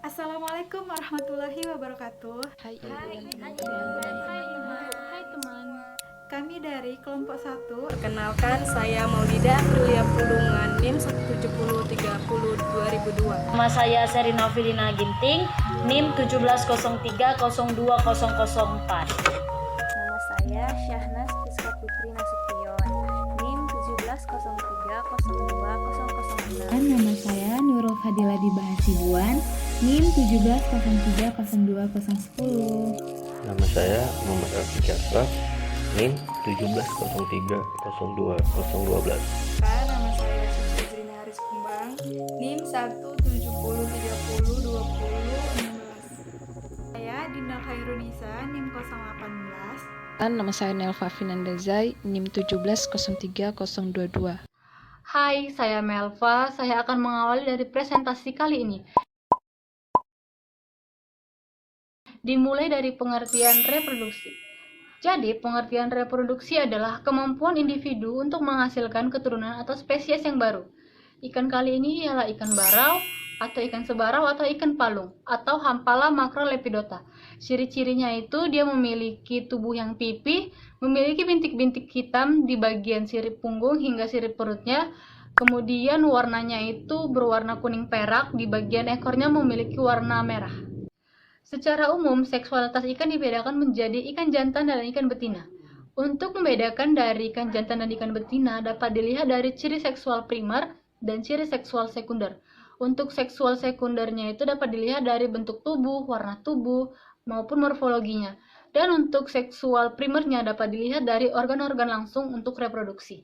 Assalamualaikum warahmatullahi wabarakatuh. Hai Ibu Hai, dan hai teman-teman. Ibu, hai Ibu, hai teman. Kami dari kelompok 1. Perkenalkan, saya Maulida Aprilia Pulungan, NIM 17030 2002. Nama saya Serina Filina Ginting, NIM 1703020004. Nama saya Syahnas Priska Putri Nasution, NIM 1703020006. Nama saya Nurul Fadila Dibahasibuan, NIM 17030210. Nama saya Muhammad Rafiq Ashraf, NIM 1703020012. Nama saya Siti Haris Kumbang, NIM 170302016. Saya Dinda Khairunisa, NIM 018. Nama saya Nelva Finandazai, NIM 1703022. Hai, saya Melva. Saya akan mengawali dari presentasi kali ini. Dimulai dari pengertian reproduksi. Jadi, pengertian reproduksi adalah kemampuan individu untuk menghasilkan keturunan atau spesies yang baru. Ikan kali ini ialah ikan barau, atau ikan sebarau, atau ikan palung, atau Hampala macrolepidota. Ciri-cirinya itu dia memiliki tubuh yang pipih, memiliki bintik-bintik hitam di bagian sirip punggung hingga sirip perutnya, kemudian warnanya itu berwarna kuning perak, di bagian ekornya memiliki warna merah. Secara umum, seksualitas ikan dibedakan menjadi ikan jantan dan ikan betina. Untuk membedakan dari ikan jantan dan ikan betina dapat dilihat dari ciri seksual primer dan ciri seksual sekunder. Untuk seksual sekundernya itu dapat dilihat dari bentuk tubuh, warna tubuh, maupun morfologinya. Dan untuk seksual primernya dapat dilihat dari organ-organ langsung untuk reproduksi.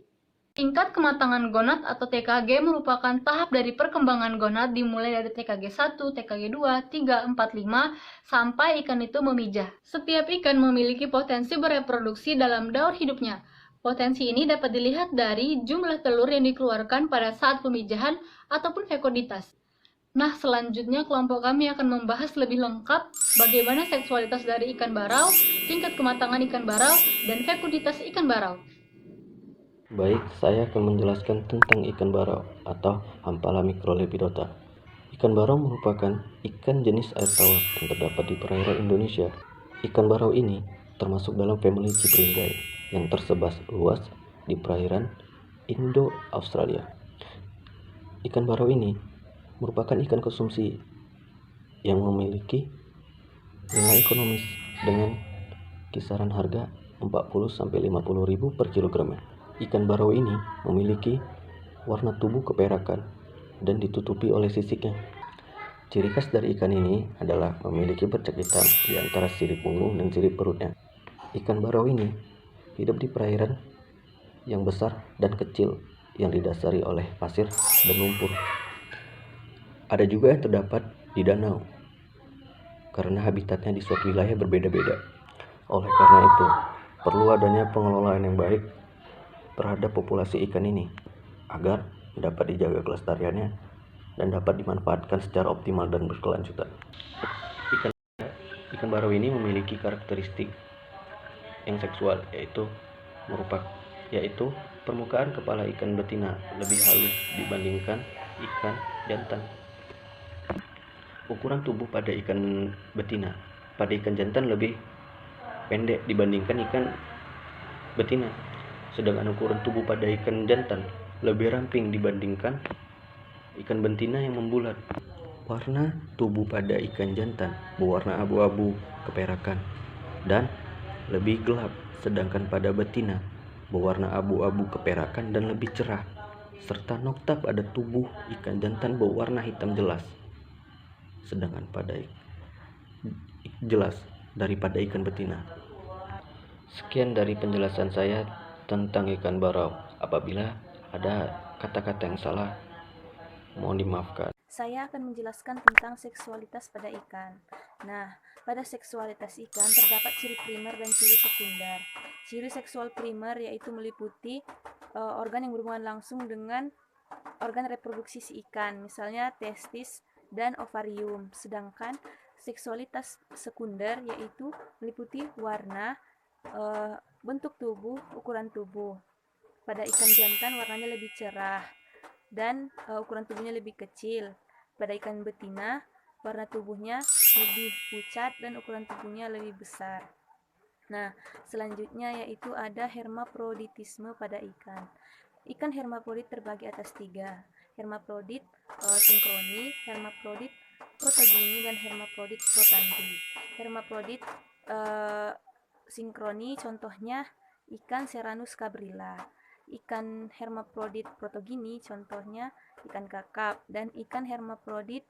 Tingkat kematangan gonad atau TKG merupakan tahap dari perkembangan gonad dimulai dari TKG 1, TKG 2, 3, 4, 5, sampai ikan itu memijah. Setiap ikan memiliki potensi bereproduksi dalam daur hidupnya. Potensi ini dapat dilihat dari jumlah telur yang dikeluarkan pada saat pemijahan ataupun fekoditas. Nah, selanjutnya kelompok kami akan membahas lebih lengkap bagaimana seksualitas dari ikan barau, tingkat kematangan ikan barau, dan fekoditas ikan barau. Baik, saya akan menjelaskan tentang ikan barau atau Hampala macrolepidota. Ikan barau merupakan ikan jenis air tawar yang terdapat di perairan Indonesia. Ikan barau ini termasuk dalam famili Cyprinidae yang tersebar luas di perairan Indo-Australia. Ikan barau ini merupakan ikan konsumsi yang memiliki nilai ekonomis dengan kisaran harga 40-50 ribu per kilogramnya. Ikan barau ini memiliki warna tubuh keperakan dan ditutupi oleh sisiknya. Ciri khas dari ikan ini adalah memiliki bercak hitam di antara sirip punggung dan sirip perutnya. Ikan barau ini hidup di perairan yang besar dan kecil yang didasari oleh pasir dan lumpur. Ada juga yang terdapat di danau karena habitatnya di suatu wilayah berbeda-beda. Oleh karena itu, perlu adanya pengelolaan yang baik terhadap populasi ikan ini agar dapat dijaga kelestariannya dan dapat dimanfaatkan secara optimal dan berkelanjutan. Ikan barau ini memiliki karakteristik yang seksual yaitu permukaan kepala ikan betina lebih halus dibandingkan ikan jantan. Ukuran tubuh pada ikan betina pada ikan jantan lebih pendek dibandingkan ikan betina. Sedangkan ukuran tubuh pada ikan jantan lebih ramping dibandingkan ikan betina yang membulat. Warna tubuh pada ikan jantan berwarna abu-abu keperakan dan lebih gelap, sedangkan pada betina berwarna abu-abu keperakan dan lebih cerah, serta nokta pada tubuh ikan jantan berwarna hitam jelas, sedangkan pada jelas daripada ikan betina. Sekian dari penjelasan saya tentang ikan barau. Apabila ada kata-kata yang salah, mohon dimaafkan. Saya akan menjelaskan tentang seksualitas pada ikan. Nah, pada seksualitas ikan terdapat ciri primer dan ciri sekunder. Ciri seksual primer yaitu meliputi organ yang berhubungan langsung dengan organ reproduksi si ikan, misalnya testis dan ovarium. Sedangkan seksualitas sekunder yaitu meliputi warna, bentuk tubuh, ukuran tubuh. Pada ikan jantan warnanya lebih cerah dan ukuran tubuhnya lebih kecil. Pada ikan betina warna tubuhnya lebih pucat dan ukuran tubuhnya lebih besar. Nah, selanjutnya yaitu ada hermafroditisme pada ikan. Ikan hermafrodit terbagi atas 3. Hermafrodit sinkroni, hermafrodit protogini, dan hermafrodit protandri. Hermafrodit sinkroni contohnya ikan Serranus cabrilla. Ikan hermafrodit protogini contohnya ikan kakap, dan ikan hermafrodit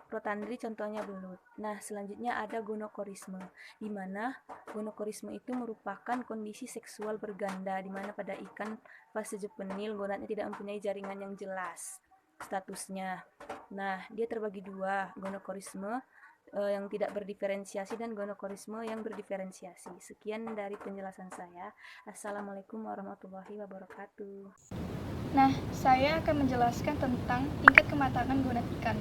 protandri contohnya belut. Nah, selanjutnya ada gonokorisme, di mana gonokorisme itu merupakan kondisi seksual berganda, di mana pada ikan fase juvenil gonadnya tidak mempunyai jaringan yang jelas statusnya. Nah, dia terbagi 2, gonokorisme yang tidak berdiferensiasi dan gonokorisme yang berdiferensiasi. Sekian dari penjelasan saya. Assalamualaikum warahmatullahi wabarakatuh. Nah, saya akan menjelaskan tentang tingkat kematangan gonad ikan.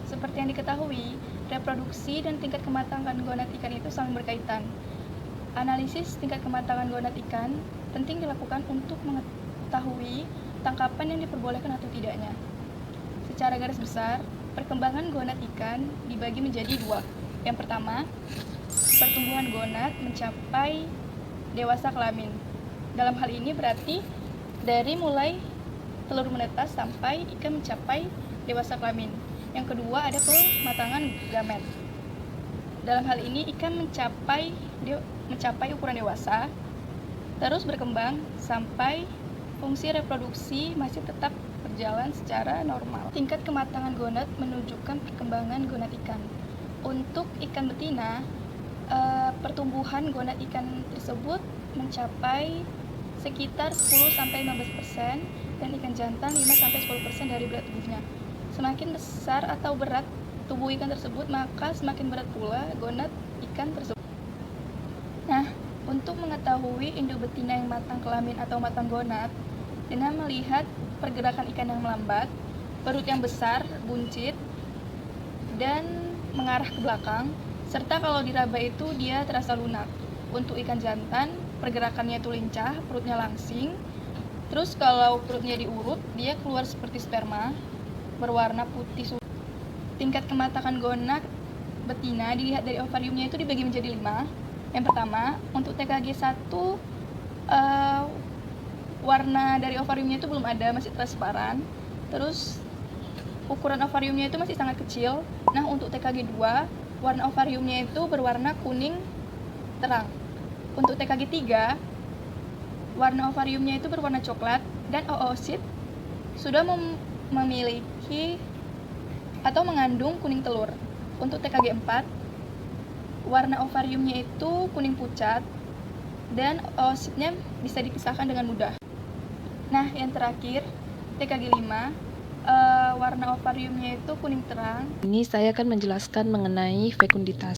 Seperti yang diketahui, reproduksi dan tingkat kematangan gonad ikan itu saling berkaitan. Analisis tingkat kematangan gonad ikan penting dilakukan untuk mengetahui tangkapan yang diperbolehkan atau tidaknya. Secara garis besar, perkembangan gonad ikan dibagi menjadi 2. Yang pertama, pertumbuhan gonad mencapai dewasa kelamin. Dalam hal ini berarti dari mulai telur menetas sampai ikan mencapai dewasa kelamin. Yang kedua ada pematangan gamet. Dalam hal ini ikan mencapai ukuran dewasa, terus berkembang sampai fungsi reproduksi masih tetap berjalan secara normal. Tingkat kematangan gonad menunjukkan perkembangan gonad ikan. Untuk ikan betina, pertumbuhan gonad ikan tersebut mencapai sekitar 10-15%, dan ikan jantan 5-10% dari berat tubuhnya. Semakin besar atau berat tubuh ikan tersebut, maka semakin berat pula gonad ikan tersebut. Nah, untuk mengetahui induk betina yang matang kelamin atau matang gonad, dengan melihat pergerakan ikan yang melambat, perut yang besar, buncit, dan mengarah ke belakang, serta kalau diraba itu dia terasa lunak. Untuk ikan jantan, pergerakannya itu lincah, perutnya langsing. Terus kalau perutnya diurut, dia keluar seperti sperma, berwarna putih. Tingkat kematangan gonad betina dilihat dari ovariumnya itu dibagi menjadi 5. Yang pertama, untuk TKG 1, warna dari ovariumnya itu belum ada, masih transparan. Terus ukuran ovariumnya itu masih sangat kecil. Nah, untuk TKG 2, warna ovariumnya itu berwarna kuning terang. Untuk TKG 3, warna ovariumnya itu berwarna coklat, dan oosit sudah memiliki atau mengandung kuning telur. Untuk TKG 4, warna ovariumnya itu kuning pucat, dan oositnya bisa dipisahkan dengan mudah. Nah, yang terakhir, TKG 5, warna ovariumnya itu kuning terang. Ini saya akan menjelaskan mengenai fekunditas.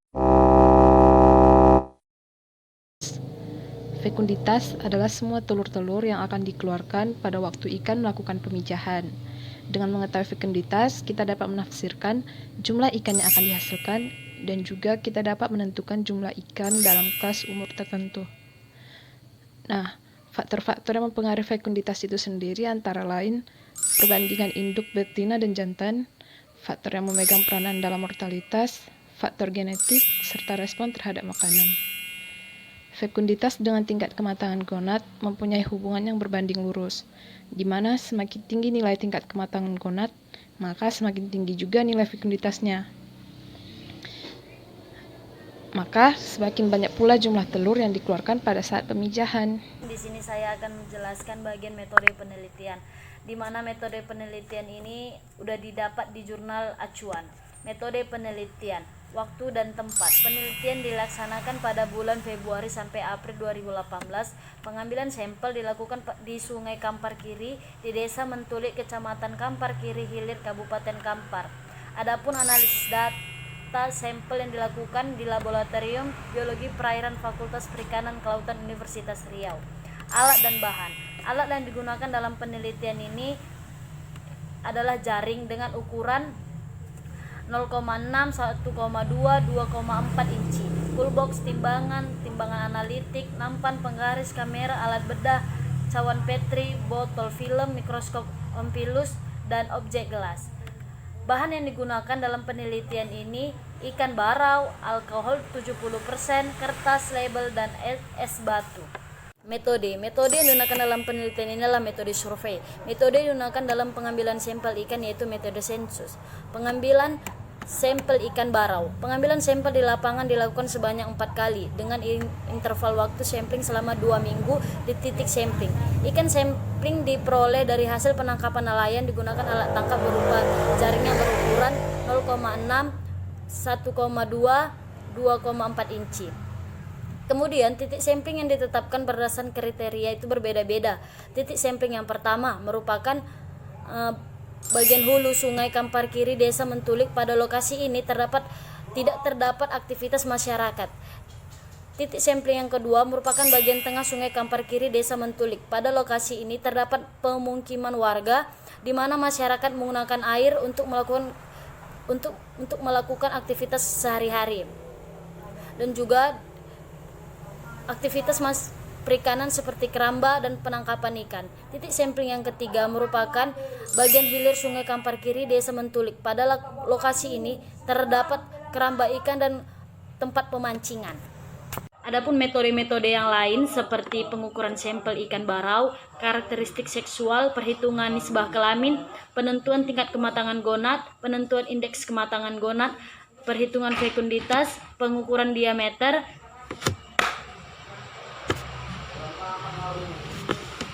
Fekunditas adalah semua telur-telur yang akan dikeluarkan pada waktu ikan melakukan pemijahan. Dengan mengetahui fekunditas, kita dapat menafsirkan jumlah ikan yang akan dihasilkan, dan juga kita dapat menentukan jumlah ikan dalam kelas umur tertentu. Nah, faktor-faktor yang mempengaruhi fekunditas itu sendiri antara lain perbandingan induk betina dan jantan, faktor yang memegang peranan dalam mortalitas, faktor genetik, serta respon terhadap makanan. Fekunditas dengan tingkat kematangan gonad mempunyai hubungan yang berbanding lurus, di mana semakin tinggi nilai tingkat kematangan gonad, maka semakin tinggi juga nilai fekunditasnya. Maka semakin banyak pula jumlah telur yang dikeluarkan pada saat pemijahan. Di sini saya akan menjelaskan bagian metode penelitian, di mana metode penelitian ini sudah didapat di jurnal acuan. Metode penelitian, waktu dan tempat. Penelitian dilaksanakan pada bulan Februari sampai April 2018. Pengambilan sampel dilakukan di Sungai Kampar Kiri, di Desa Mentulik, Kecamatan Kampar Kiri Hilir, Kabupaten Kampar. Adapun analisis data sampel yang dilakukan di Laboratorium Biologi Perairan Fakultas Perikanan Kelautan Universitas Riau. Alat dan bahan. Alat yang digunakan dalam penelitian ini adalah jaring dengan ukuran 0,6, 1,2, 2,4 inci, toolbox, timbangan analitik, nampan, penggaris, kamera, alat bedah, cawan Petri, botol film, mikroskop ompulus, dan objek gelas. Bahan yang digunakan dalam penelitian ini ikan barau, alkohol 70%, kertas, label, dan es batu. Metode yang digunakan dalam penelitian ini adalah metode survei. Metode yang digunakan dalam pengambilan sampel ikan yaitu metode sensus. Pengambilan sampel ikan barau. Pengambilan sampel di lapangan dilakukan sebanyak 4 kali dengan interval waktu sampling selama 2 minggu di titik sampling. Ikan sampling diperoleh dari hasil penangkapan nelayan digunakan alat tangkap berupa jaring yang berukuran 0,6, 1,2, 2,4 inci. Kemudian titik sampling yang ditetapkan berdasarkan kriteria itu berbeda-beda. Titik sampling yang pertama merupakan bagian hulu Sungai Kampar Kiri, Desa Mentulik. Pada lokasi ini tidak terdapat aktivitas masyarakat. Titik sampling yang kedua merupakan bagian tengah Sungai Kampar Kiri, Desa Mentulik. Pada lokasi ini terdapat pemukiman warga di mana masyarakat menggunakan air untuk melakukan aktivitas sehari-hari dan juga aktivitas perikanan seperti keramba dan penangkapan ikan. Titik sampling yang ketiga merupakan bagian hilir Sungai Kampar Kiri, Desa Mentulik. Pada lokasi ini terdapat keramba ikan dan tempat pemancingan. Adapun metode-metode yang lain seperti pengukuran sampel ikan barau, karakteristik seksual, perhitungan nisbah kelamin, penentuan tingkat kematangan gonad, penentuan indeks kematangan gonad, perhitungan fekunditas, pengukuran diameter.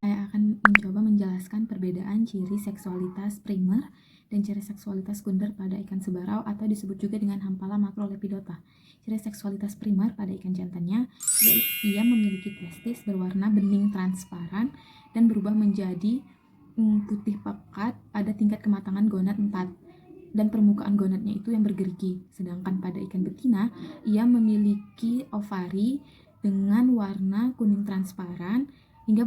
Saya akan mencoba menjelaskan perbedaan ciri seksualitas primer dan ciri seksualitas sekunder pada ikan sebarau atau disebut juga dengan Hampala macrolepidota. Ciri seksualitas primer pada ikan jantannya, ia memiliki testis berwarna bening transparan dan berubah menjadi putih pekat pada tingkat kematangan gonad 4 dan permukaan gonadnya itu yang bergerigi. Sedangkan pada ikan betina, ia memiliki ovari dengan warna kuning transparan hingga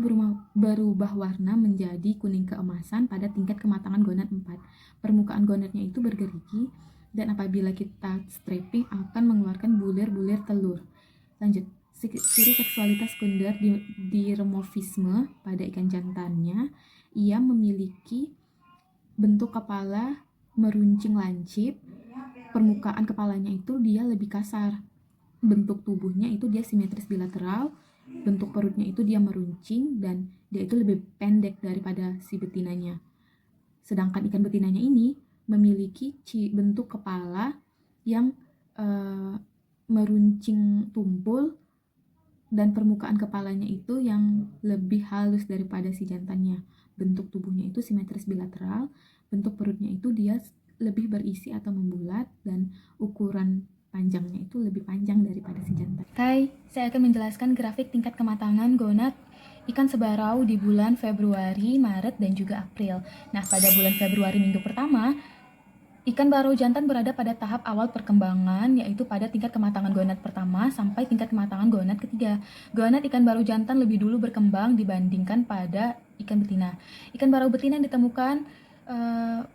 berubah warna menjadi kuning keemasan pada tingkat kematangan gonad 4. Permukaan gonadnya itu bergerigi dan apabila kita stripping akan mengeluarkan bulir-bulir telur. Lanjut, ciri seksualitas sekunder di dimorfisme pada ikan jantannya, ia memiliki bentuk kepala meruncing lancip, permukaan kepalanya itu dia lebih kasar, bentuk tubuhnya itu dia simetris bilateral, bentuk perutnya itu dia meruncing dan dia itu lebih pendek daripada si betinanya. Sedangkan ikan betinanya ini memiliki bentuk kepala yang meruncing tumpul dan permukaan kepalanya itu yang lebih halus daripada si jantannya. Bentuk tubuhnya itu simetris bilateral, bentuk perutnya itu dia lebih berisi atau membulat dan ukuran panjangnya itu lebih panjang daripada si jantan. Hai, saya akan menjelaskan grafik tingkat kematangan gonad ikan sebarau di bulan Februari, Maret, dan juga April. Nah, pada bulan Februari minggu pertama, ikan barau jantan berada pada tahap awal perkembangan, yaitu pada tingkat kematangan gonad pertama sampai tingkat kematangan gonad ketiga. Gonad ikan barau jantan lebih dulu berkembang dibandingkan pada ikan betina. Ikan barau betina yang ditemukan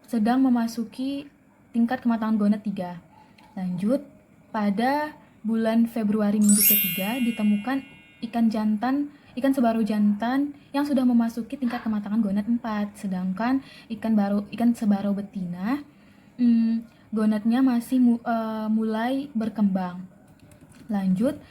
sedang memasuki tingkat kematangan gonad 3. Lanjut, pada bulan Februari minggu ketiga ditemukan ikan sebarau jantan yang sudah memasuki tingkat kematangan gonad 4. Sedangkan ikan sebarau betina gonadnya masih mulai berkembang. Lanjut,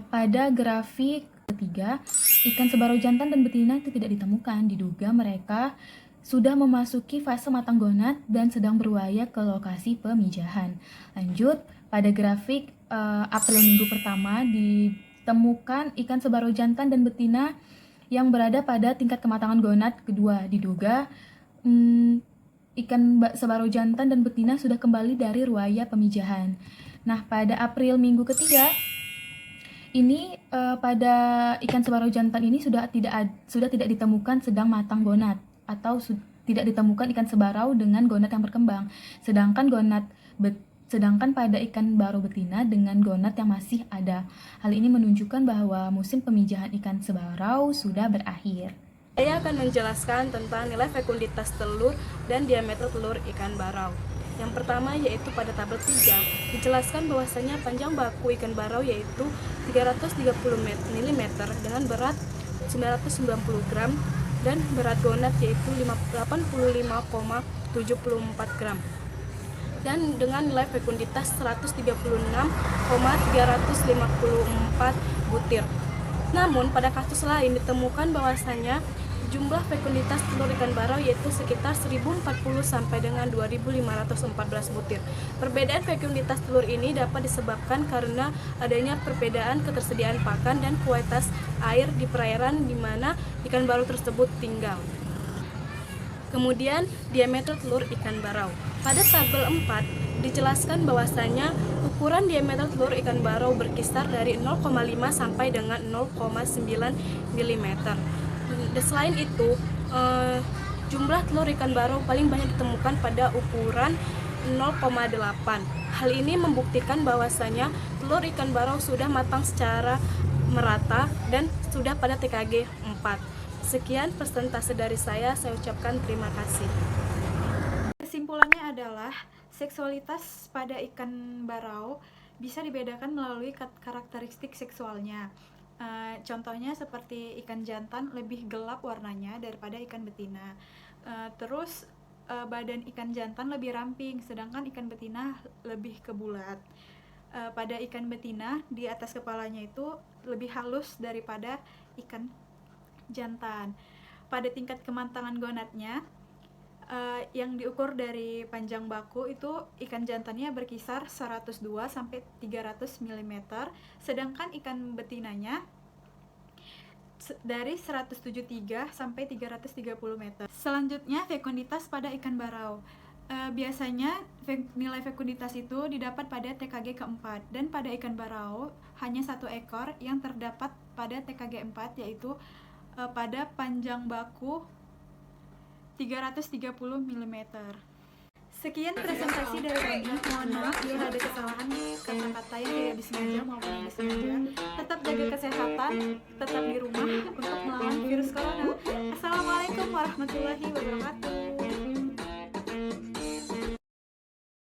pada grafik ketiga, ikan sebarau jantan dan betina itu tidak ditemukan. Diduga mereka sudah memasuki fase matang gonad dan sedang berupaya ke lokasi pemijahan. Lanjut, pada grafik April minggu pertama ditemukan ikan sebarau jantan dan betina yang berada pada tingkat kematangan gonad kedua. Diduga ikan sebarau jantan dan betina sudah kembali dari ruaya pemijahan. Nah, pada April minggu ketiga ini pada ikan sebarau jantan ini sudah tidak ditemukan sedang matang gonad atau tidak ditemukan ikan sebarau dengan gonad yang berkembang. Sedangkan pada ikan barau betina dengan gonad yang masih ada. Hal ini menunjukkan bahwa musim pemijahan ikan sebarau sudah berakhir. Saya akan menjelaskan tentang nilai fekunditas telur dan diameter telur ikan barau. Yang pertama yaitu pada tabel 3, dijelaskan bahwasanya panjang baku ikan barau yaitu 330 mm dengan berat 990 gram dan berat gonad yaitu 85,74 gram. dan dengan nilai fekunditas 136,354 butir. Namun pada kasus lain ditemukan bahwasanya jumlah fekunditas telur ikan barau yaitu sekitar 1040 sampai dengan 2514 butir. Perbedaan fekunditas telur ini dapat disebabkan karena adanya perbedaan ketersediaan pakan dan kualitas air di perairan di mana ikan barau tersebut tinggal. Kemudian diameter telur ikan barau. Pada tabel 4 dijelaskan bahwasanya ukuran diameter telur ikan barau berkisar dari 0,5 sampai dengan 0,9 mm. Dan selain itu, jumlah telur ikan barau paling banyak ditemukan pada ukuran 0,8. Hal ini membuktikan bahwasanya telur ikan barau sudah matang secara merata dan sudah pada TKG 4. Sekian persentase dari saya ucapkan terima kasih. Kesimpulannya adalah seksualitas pada ikan barau bisa dibedakan melalui karakteristik seksualnya. Contohnya seperti ikan jantan lebih gelap warnanya daripada ikan betina. Terus badan ikan jantan lebih ramping, sedangkan ikan betina lebih ke bulat. Pada ikan betina di atas kepalanya itu lebih halus daripada ikan jantan. Pada tingkat kematangan gonadnya yang diukur dari panjang baku itu ikan jantannya berkisar 102 sampai 300 mm, sedangkan ikan betinanya dari 173 sampai 330 meter. Selanjutnya fekunditas pada ikan barau. Biasanya nilai fekunditas itu didapat pada TKG keempat, dan pada ikan barau hanya satu ekor yang terdapat pada TKG 4, yaitu pada panjang baku 330 mm. Sekian presentasi dari kami. Mohon maaf bila ada kesalahan kata-kata yang tidak disengaja maupun yang disengaja. Tetap jaga kesehatan, tetap di rumah untuk melawan virus corona. Assalamualaikum warahmatullahi wabarakatuh.